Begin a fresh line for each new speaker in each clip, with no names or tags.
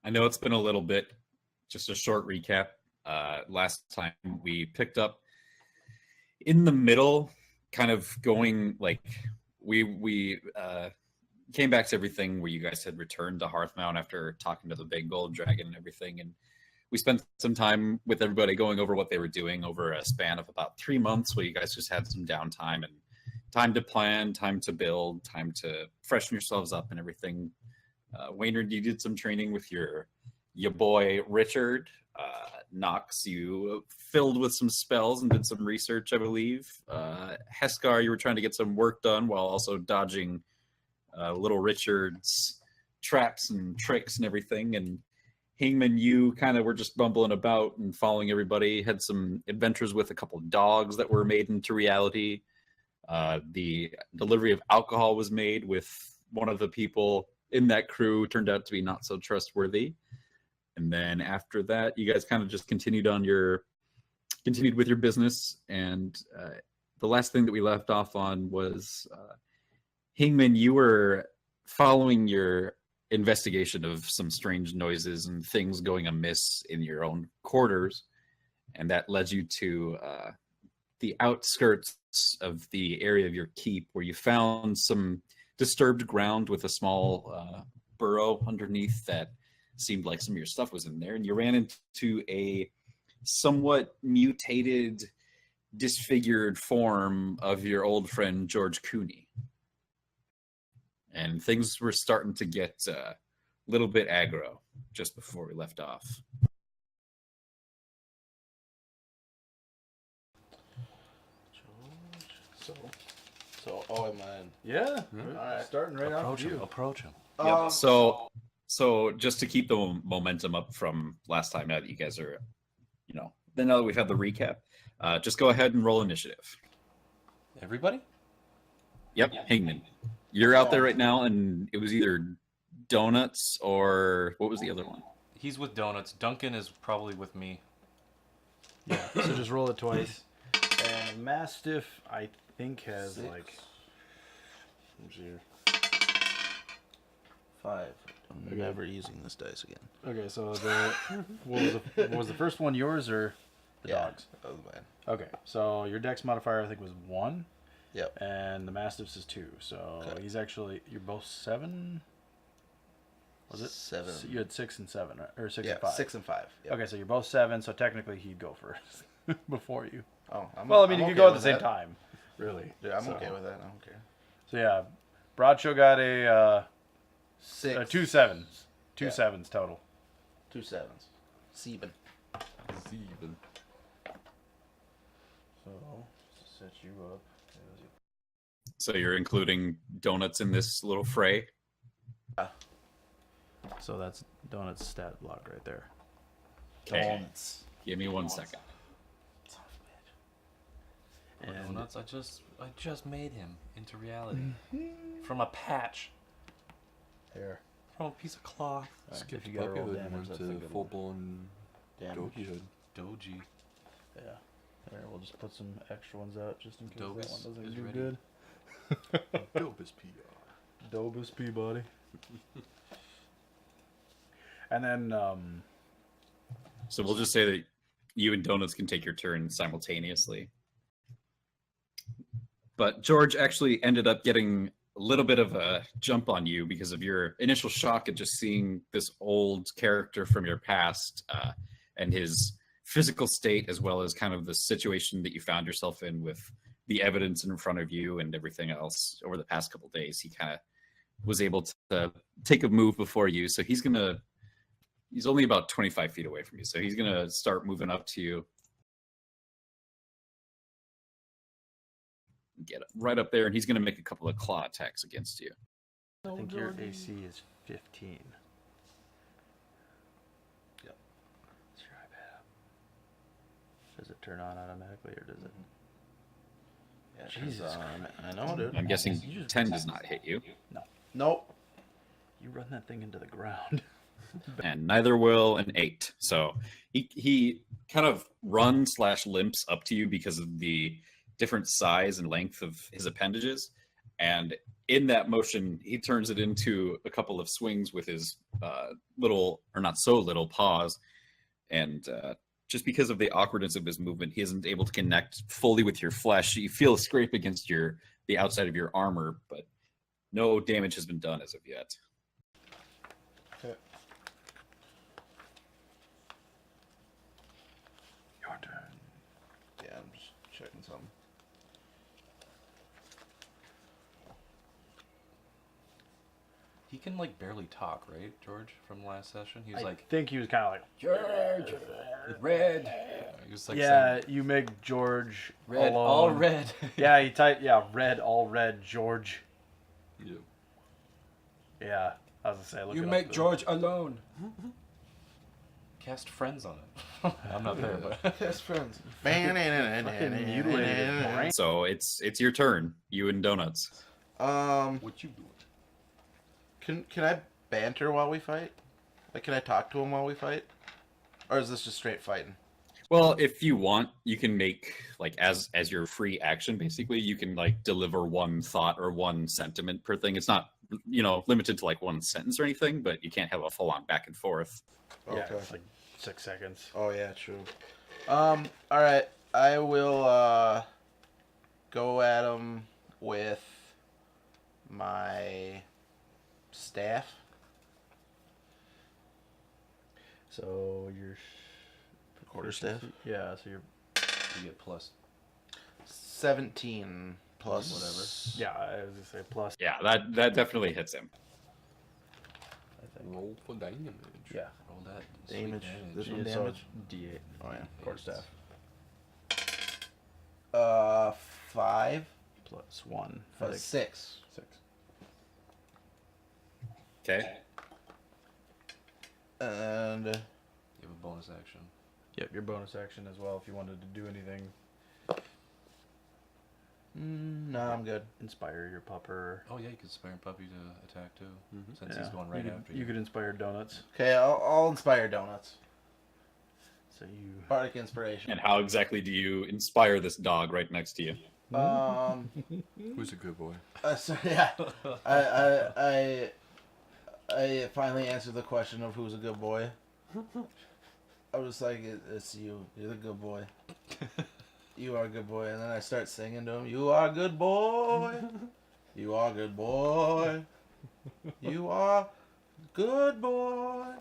I know it's been a little bit. Just a short recap. Last time we picked up in the middle, kind of going like we came back to everything where you guys had returned to Hearthmount after talking to the big gold dragon and everything, and we spent some time with everybody going over what they were doing over a span of about 3 months, where you guys just had some downtime and time to plan, time to build, time to freshen yourselves up and everything. Waynard, you did some training with your boy Richard. Nox, you filled with some spells and did some research, I believe. Heskar, you were trying to get some work done while also dodging little Richard's traps and tricks and everything. And Hingman, you kind of were just bumbling about and following everybody. Had some adventures with a couple of dogs that were made into reality. The delivery of alcohol was made with one of the people in that crew, turned out to be not so trustworthy. And then after that, you guys kind of just continued with your business. And the last thing that we left off on was Hingman, you were following your investigation of some strange noises and things going amiss in your own quarters. And that led you to the outskirts of the area of your keep, where you found some disturbed ground with a small burrow underneath that seemed like some of your stuff was in there, and you ran into a somewhat mutated, disfigured form of your old friend George Cooney. And things were starting to get a little bit aggro just before we left off.
So am I in?
Yeah.
All right.
Starting right off you.
Approach him.
Yep. So just to keep the momentum up from last time, now that you guys are, then now that we've had the recap, just go ahead and roll initiative.
Everybody?
Yep, Hingman. You're out there right now, and it was either Donuts or what was the other one?
He's with Donuts. Duncan is probably with me.
Yeah. So just roll it twice. And Mastiff, I think, has
6.
like.
Who's here? 5. I'm never using this dice again.
Okay, so what was the first one, yours or the dogs?
That was mine.
Okay, so your dex modifier I think was 1.
Yep.
And the Mastiff's is 2. So he's actually, you're both 7. Was it
7?
You had 6 and 7, right? Or 6 and 5.
6 and 5. Yep.
Okay, so you're both 7. So technically he'd go first before you.
Oh,
you could go at the same time, really.
Yeah, I'm okay with that. I don't care.
So yeah, Broadshow got a
6.
2 7s. 2 7s total.
2 7s. 7.
So set you up.
So you're including Donuts in this little fray?
So that's Donut's stat block right there.
Okay.
Donuts.
Give me 1 second.
And
Donuts, I just made him into reality. From a patch.
there.
From a piece of cloth.
If you gotta roll damage, that's a good
full
one.
blown
Damage.
Doji hood.
Doji.
Yeah. There, we'll just put some extra ones out just in case
Dobus
that one doesn't
is
do
ready.
good.
Dobus PR.
Dobus Peabody. And then,
So we'll just say that you and Donuts can take your turn simultaneously. But George actually ended up getting a little bit of a jump on you because of your initial shock at just seeing this old character from your past and his physical state, as well as kind of the situation that you found yourself in with the evidence in front of you and everything else over the past couple of days. He kind of was able to take a move before you. So he's only about 25 feet away from you. So he's going to start moving up to you. Get right up there, and he's going to make a couple of claw attacks against you.
I think your AC is 15.
Yep.
That's your iPad. Does it turn on automatically, or does it?
Yeah,
Jesus
I know, dude.
I'm guessing 10 does not hit you.
Nope.
You run that thing into the ground.
And neither will an 8. So he kind of runs/limps up to you because of the different size and length of his appendages, and in that motion, he turns it into a couple of swings with his little, or not so little, paws. And just because of the awkwardness of his movement, he isn't able to connect fully with your flesh. You feel a scrape against the outside of your armor, but no damage has been done as of yet.
Okay.
Your turn.
Yeah, I'm just checking something.
He can like barely talk, right, George? From last session, he was
I
like,
think he was kind of like,
George, red. He was like,
yeah,
saying,
you make George
red,
alone.
all red.
Yeah, he typed, yeah, red, all red, George.
Yeah.
Yeah, I was gonna say, look
You
it
make
up.
George alone. Cast friends on it. I'm not there, but
Best friends.
Fucking mutilated his brain.
So it's your turn, you and Donuts.
what you doing?
Can I banter while we fight? Like, can I talk to him while we fight? Or is this just straight fighting?
Well, if you want, you can make like as your free action, basically, you can like deliver one thought or one sentiment per thing. It's not limited to like one sentence or anything, but you can't have a full on back and forth.
Yeah,
Okay.
it's like 6 seconds.
Oh yeah, true. All right. I will go at him with my staff.
So your
Quarterstaff.
Yeah, so you're,
You get plus.
17 plus
yeah, I was gonna say plus.
Yeah, that definitely hits him.
I think.
Roll for damage.
Yeah.
Roll that. sweet
Damage. This
Yeah,
one
so
damage.
it's D8
Oh yeah.
quarterstaff
5
plus 1. I
plus
think
6.
6.
Okay.
And
You have a bonus action.
Yep, your bonus action as well if you wanted to do anything.
no, I'm good.
Inspire your pupper.
Oh yeah, you could spare Puppy to attack too,
Mhm.
since
Yeah,
he's going right
you could,
after
you could inspire donuts.
Okay, I'll inspire donuts.
So you.
Bardic inspiration.
And how exactly do you inspire this dog right next to you?
Who's a good boy?
So yeah, I finally answered the question of who's a good boy. I was like, it's you. You're the good boy. You are a good boy. And then I start singing to him. You are a good boy. You are a good boy. You are good boy.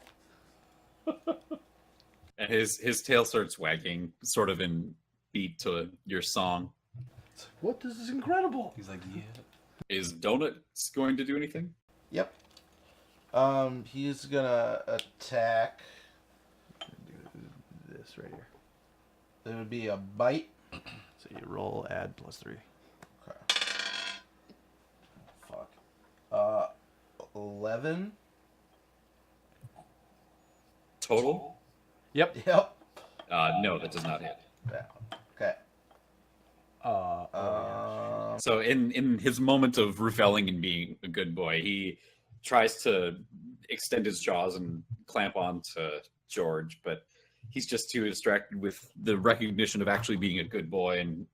And his tail starts wagging, sort of in beat to your song.
What? This is incredible.
He's like, yeah.
Is Donuts going to do anything?
Yep. He's gonna attack.
Do this right here.
It would be a bite.
So you roll, add +3.
Okay. Fuck. 11.
Total?
Yep.
Yep.
No, that does not hit.
Yeah. Okay.
So in his moment of reveling and being a good boy, he tries to extend his jaws and clamp on to George, but he's just too distracted with the recognition of actually being a good boy and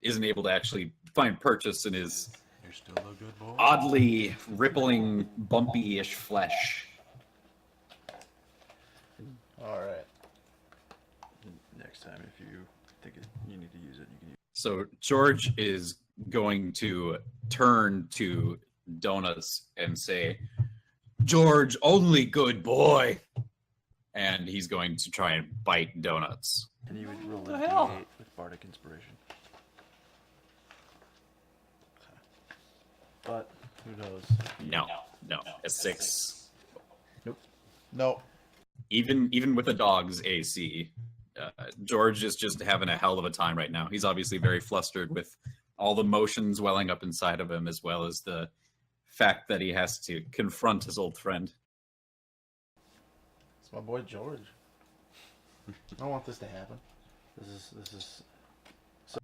isn't able to actually find purchase in his
You're still a good boy.
oddly rippling, bumpy-ish flesh.
All right.
Next time, if you think you need to use it, you can use it.
So George is going to turn to Donuts and say, George, only good boy. And he's going to try and bite Donuts.
And you would roll a
the hell?
D8 with Bardic Inspiration. But, who knows?
No, a 6.
Nope.
Even with a dog's AC, George is just having a hell of a time right now. He's obviously very flustered with all the motions welling up inside of him, as well as the fact that he has to confront his old friend.
It's my boy George. I don't want this to happen.
This is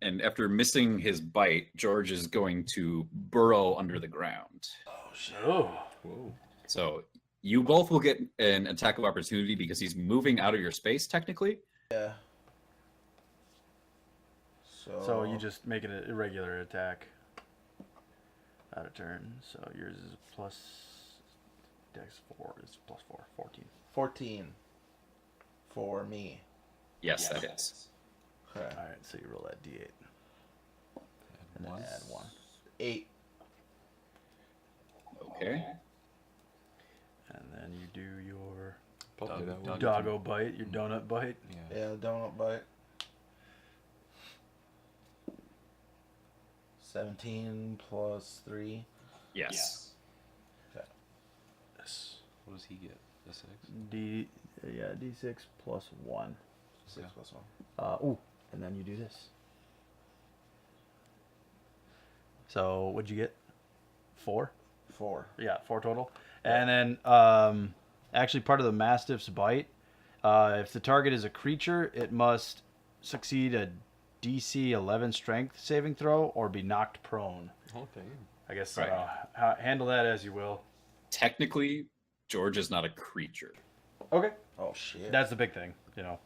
And after missing his bite, George is going to burrow under the ground.
Oh shit.
oh.
Whoa.
So you both will get an attack of opportunity because he's moving out of your space, technically.
Yeah.
So you just make it an irregular attack. out of turn. So yours is plus Dex 4 is plus 4, 14.
14 for me.
Yes, that hits.
Okay.
All right, so you roll that D8 and then add 1.
8.
Okay.
And then you do your
Probably that one.
doggo bite, your donut bite.
Yeah, donut bite. 17 plus 3.
Yes.
Yes.
What does he get? A 6?
D6 plus 1.
6 plus 1.
Ooh, and then you do this. So what'd you get? 4?
4.
Yeah, 4 total. And then actually part of the Mastiff's bite, if the target is a creature, it must succeed a DC 11 strength saving throw or be knocked prone.
Okay.
I guess
Right.
handle that as you will.
Technically, George is not a creature.
Okay.
Oh, shit.
That's the big thing, you know.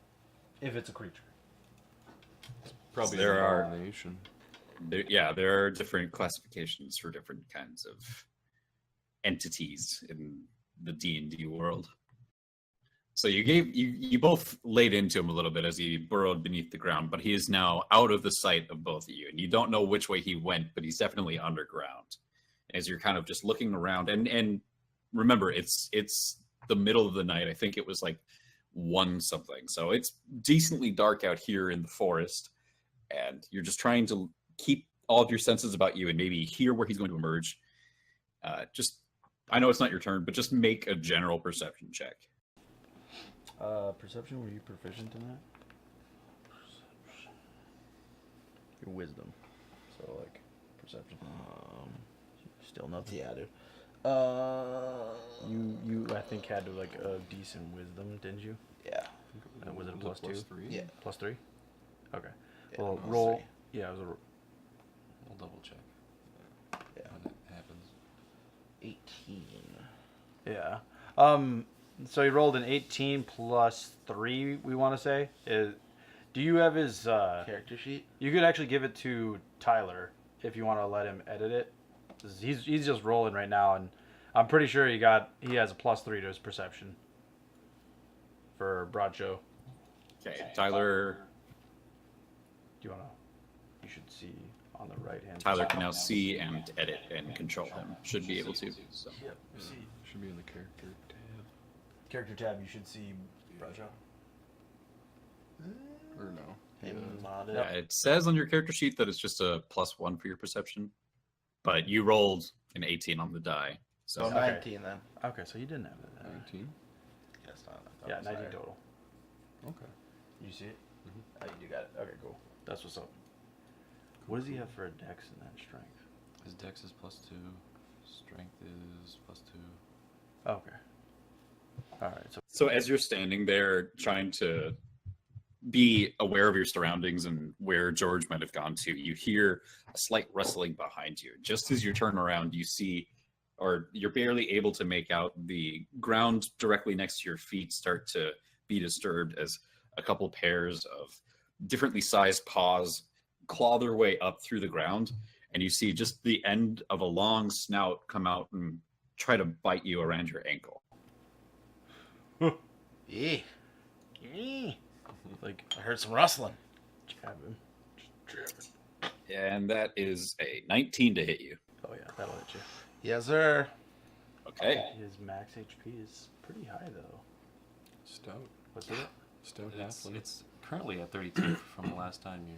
If it's a creature.
Probably
There
an
are-
abomination.
There are different classifications for different kinds of entities in the D&D world. So you both laid into him a little bit as he burrowed beneath the ground, but he is now out of the sight of both of you, and you don't know which way he went, but he's definitely underground. As you're kind of just looking around, and remember, it's the middle of the night. I think it was like 1 something, so it's decently dark out here in the forest, and you're just trying to keep all of your senses about you and maybe hear where he's going to emerge. I know it's not your turn, but just make a general perception check.
Perception, were you proficient in that? Your wisdom. So, like, perception. Still nothing.
Yeah, dude.
You I think had like a decent wisdom, didn't you?
Yeah.
Was it a plus 2?
+3?
Yeah.
Plus 3? Okay.
Yeah,
Well,
plus
roll.
3.
Yeah, it was a.
We'll double check
Yeah.
when it happens.
18.
Yeah. So he rolled an 18 plus 3, we want to say. Do you have his...
Character sheet?
You could actually give it to Tyler if you want to let him edit it. 'Cause he's just rolling right now, and I'm pretty sure he has a plus 3 to his perception for Broad Show.
Okay, Tyler.
Do you want to... You should see on the right-hand
Tyler
side.
can now see and edit and control him. Should be able to. So.
Yep. See.
Should be in the character tab.
Character tab, you should see Broad Show.
Or no.
Him
Yeah.
modded.
Yeah, it says on your character sheet that it's just a +1 for your perception, but you rolled an 18 on the die.
So
So
Okay.
19 then.
Okay, so you didn't have it.
19?
Yes, not. I thought
Yeah,
it was
19
higher.
total.
Okay.
You see it? Oh, you do got it. Okay, cool. That's what's up. What does he have for a dex and then strength?
His dex is +2. Strength is +2.
Okay. Alright, so
So as you're standing there trying to be aware of your surroundings and where George might have gone to, you hear a slight rustling behind you. Just as you turn around, you see, or you're barely able to make out the ground directly next to your feet start to be disturbed as a couple pairs of differently sized paws claw their way up through the ground, and you see just the end of a long snout come out and try to bite you around your ankle.
Yeah.
like
I heard some rustling.
jab him. Just jab it.
And that is a 19 to hit you.
Oh yeah, that'll hit you.
Yes, sir.
Okay.
His max HP is pretty high though.
Stout.
What's it?
Stout
It's,
halfling.
it's currently at 32 from the last time you.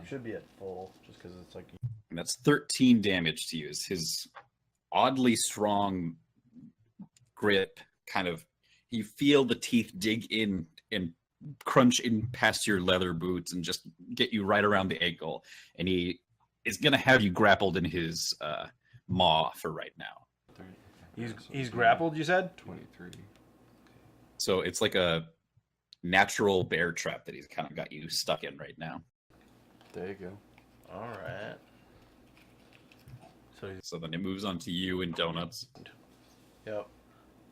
Should be at full, just because it's like.
And that's 13 damage to you. His oddly strong grip kind of, you feel the teeth dig in and crunch in past your leather boots and just get you right around the ankle. And he is going to have you grappled in his maw for right now.
30,
He's
So
he's
it's
grappled, you said?
23.
So it's like a natural bear trap that he's kind of got you stuck in right now.
There you go.
All right.
So he's
So then it moves on to you and Donuts.
Yep.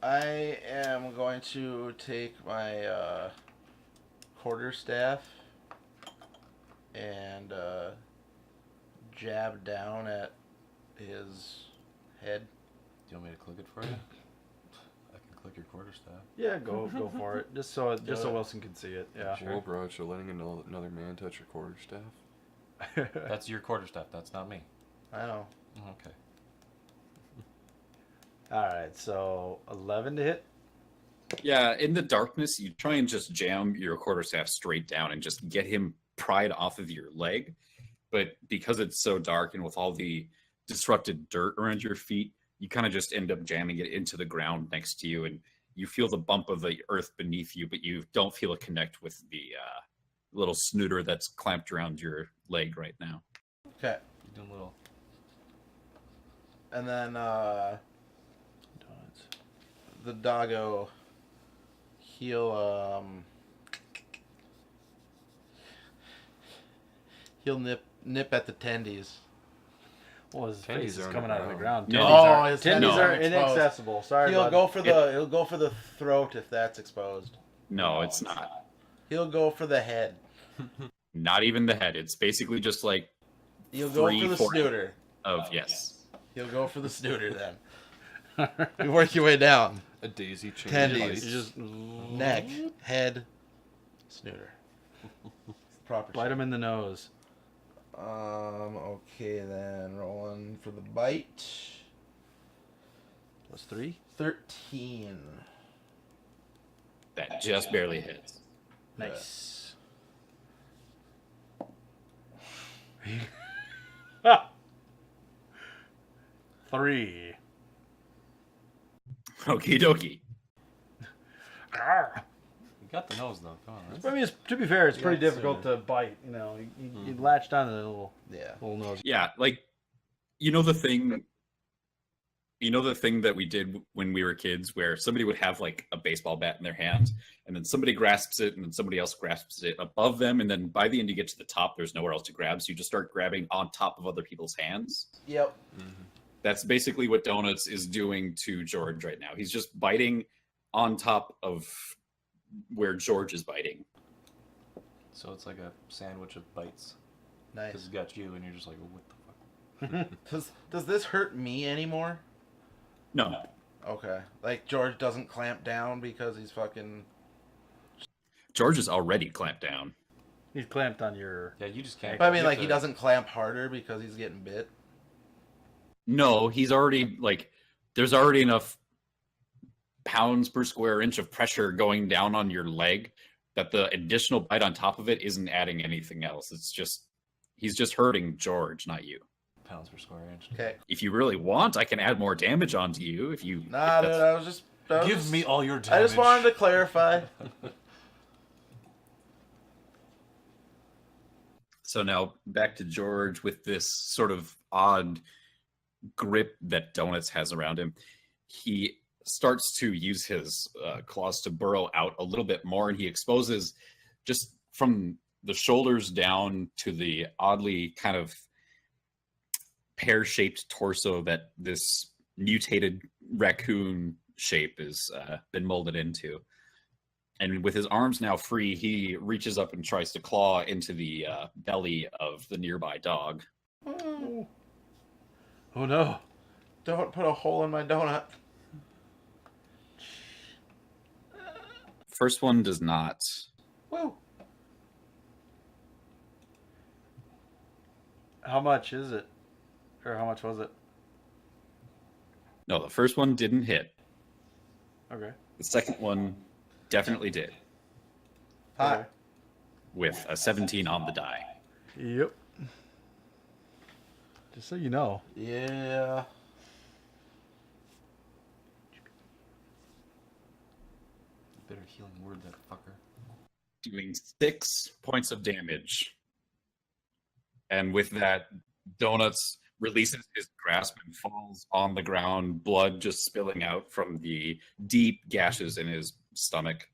I am going to take my quarterstaff and jab down at his head.
Do you want me to click it for you? I can click your quarterstaff.
Yeah, go for it. Just so Wilson can see it. Yeah.
Sure.
Well, bro, so letting another man touch your quarterstaff?
That's your quarterstaff. That's not me.
I know.
Okay.
All right, so 11 to hit.
Yeah, in the darkness, you try and just jam your quarterstaff straight down and just get him pried off of your leg. But because it's so dark and with all the disrupted dirt around your feet, you kind of just end up jamming it into the ground next to you, and you feel the bump of the earth beneath you, but you don't feel a connect with the little snooter that's clamped around your leg right now.
Okay.
You're doing a little.
And then
Donuts.
the doggo, he'll nip at the tendies.
Well, his
Tendies
face is
are
coming out of the ground.
No.
Oh, his
Tendies
tendies
are
are exposed.
inaccessible. Sorry,
He'll
bud.
go for the throat if that's exposed.
No, it's not.
He'll go for the head.
Not even the head. It's basically just like
He'll go for the
3/4
snooter.
of yes.
He'll go for the snooter then. You work your way down.
A daisy chain.
Tendies.
bites.
You just
Neck, head, snooter. Proper.
bite him in the nose.
Okay then. Rolling for the bite.
+3.
13.
That just barely hits.
Nice. 3.
Okie dokie.
You got the nose though. Come on.
I mean, to be fair, it's pretty
Yeah,
difficult
so-
to bite. You know, you latched onto the
Yeah.
little nose.
Yeah, like you know the thing that we did when we were kids where somebody would have like a baseball bat in their hand and then somebody grasps it and then somebody else grasps it above them, and then by the end you get to the top, there's nowhere else to grab, so you just start grabbing on top of other people's hands.
Yep.
That's basically what Donuts is doing to JORJ right now. He's just biting on top of where JORJ is biting.
So it's like a sandwich of bites.
Nice.
Because it's got you, and you're just like, what the fuck?
Does this hurt me anymore?
No.
Okay. Like George doesn't clamp down because he's fucking.
JORJ is already clamped down.
He's clamped on your.
Yeah, you just can't.
But I mean,
you
like
have
he
to-
doesn't clamp harder because he's getting bit.
No, he's already like there's already enough pounds per square inch of pressure going down on your leg that the additional bite on top of it isn't adding anything else. It's just he's just hurting JORJ, not you.
pounds per square inch.
Okay.
If you really want, I can add more damage onto you. If you
Nah,
if
dude.
that's-
I was
Give
just-
me all your damage.
I just wanted to clarify.
So now back to JORJ with this sort of odd grip that Donuts has around him. He starts to use his claws to burrow out a little bit more, and he exposes just from the shoulders down to the oddly kind of pear-shaped torso that this mutated raccoon shape has been molded into. And with his arms now free, he reaches up and tries to claw into the belly of the nearby dog.
Oh no!
Don't put a hole in my donut.
First one does not.
Woo.
How much is it? Or how much was it?
No, the first one didn't hit.
Okay.
The second one definitely did,
Hi.
with a 17 on the die.
Yep. Just so you know.
Yeah.
Better healing word, that fucker.
Doing 6 points of damage. And with that, Donuts releases his grasp and falls on the ground, blood just spilling out from the deep gashes in his stomach.